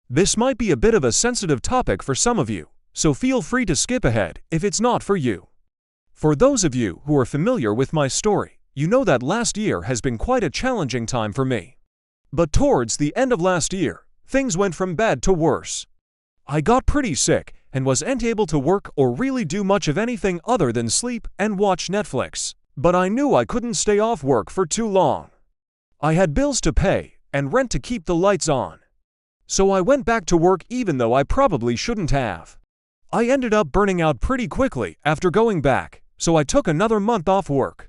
This might be a bit of a sensitive topic for some of you, so feel free to skip ahead if it's not for you. For those of you who are familiar with my story, you know that last year has been quite a challenging time for me. But towards the end of last year, things went from bad to worse. I got pretty sick and wasn't able to work or really do much of anything other than sleep and watch Netflix. But I knew I couldn't stay off work for too long. I had bills to pay and rent to keep the lights on. So I went back to work even though I probably shouldn't have. I ended up burning out pretty quickly after going back, so I took another month off work.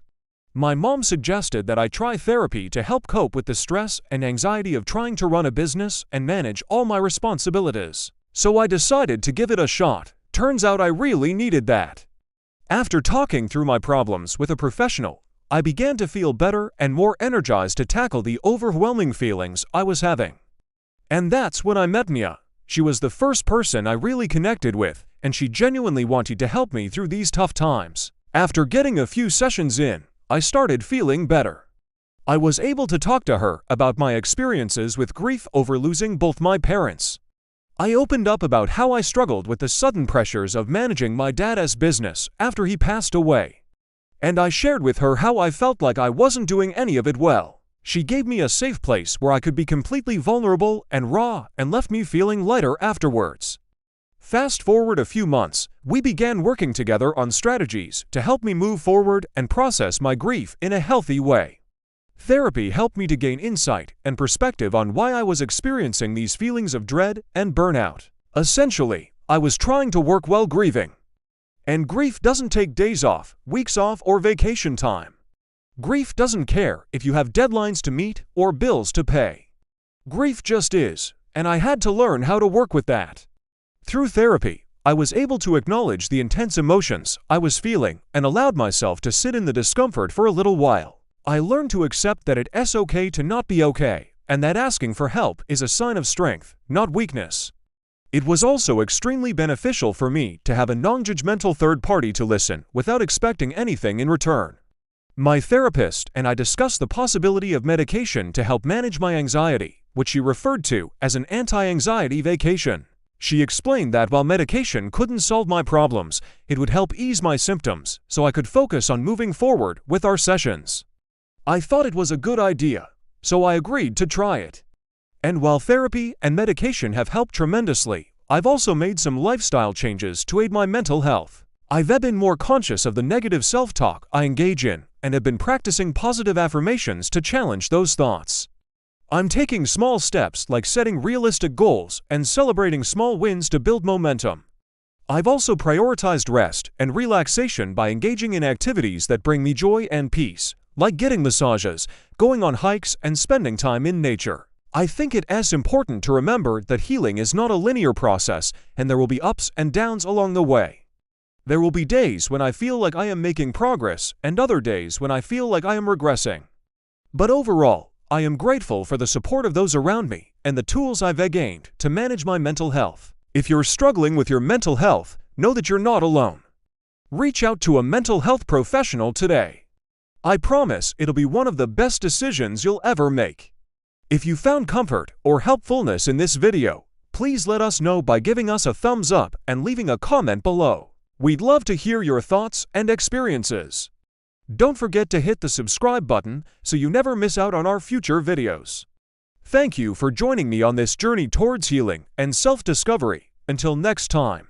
My mom suggested that I try therapy to help cope with the stress and anxiety of trying to run a business and manage all my responsibilities. So I decided to give it a shot. Turns out I really needed that. After talking through my problems with a professional, I began to feel better and more energized to tackle the overwhelming feelings I was having. And that's when I met Mia. She was the first person I really connected with, and she genuinely wanted to help me through these tough times. After getting a few sessions in, I started feeling better. I was able to talk to her about my experiences with grief over losing both my parents. I opened up about how I struggled with the sudden pressures of managing my dad's business after he passed away. And I shared with her how I felt like I wasn't doing any of it well. She gave me a safe place where I could be completely vulnerable and raw and left me feeling lighter afterwards. Fast forward a few months, we began working together on strategies to help me move forward and process my grief in a healthy way. Therapy helped me to gain insight and perspective on why I was experiencing these feelings of dread and burnout. Essentially, I was trying to work while grieving. And grief doesn't take days off, weeks off, or vacation time. Grief doesn't care if you have deadlines to meet or bills to pay. Grief just is, and I had to learn how to work with that. Through therapy, I was able to acknowledge the intense emotions I was feeling and allowed myself to sit in the discomfort for a little while. I learned to accept that it's okay to not be okay, and that asking for help is a sign of strength, not weakness. It was also extremely beneficial for me to have a non-judgmental third party to listen without expecting anything in return. My therapist and I discussed the possibility of medication to help manage my anxiety, which she referred to as an anti-anxiety vacation. She explained that while medication couldn't solve my problems, it would help ease my symptoms so I could focus on moving forward with our sessions. I thought it was a good idea, so I agreed to try it. And while therapy and medication have helped tremendously, I've also made some lifestyle changes to aid my mental health. I've been more conscious of the negative self-talk I engage in and have been practicing positive affirmations to challenge those thoughts. I'm taking small steps like setting realistic goals and celebrating small wins to build momentum. I've also prioritized rest and relaxation by engaging in activities that bring me joy and peace, like getting massages, going on hikes, and spending time in nature. I think it's important to remember that healing is not a linear process, and there will be ups and downs along the way. There will be days when I feel like I am making progress, and other days when I feel like I am regressing. But overall, I am grateful for the support of those around me and the tools I've gained to manage my mental health. If you're struggling with your mental health, know that you're not alone. Reach out to a mental health professional today. I promise it'll be one of the best decisions you'll ever make. If you found comfort or helpfulness in this video, please let us know by giving us a thumbs up and leaving a comment below. We'd love to hear your thoughts and experiences. Don't forget to hit the subscribe button so you never miss out on our future videos. Thank you for joining me on this journey towards healing and self-discovery. Until next time.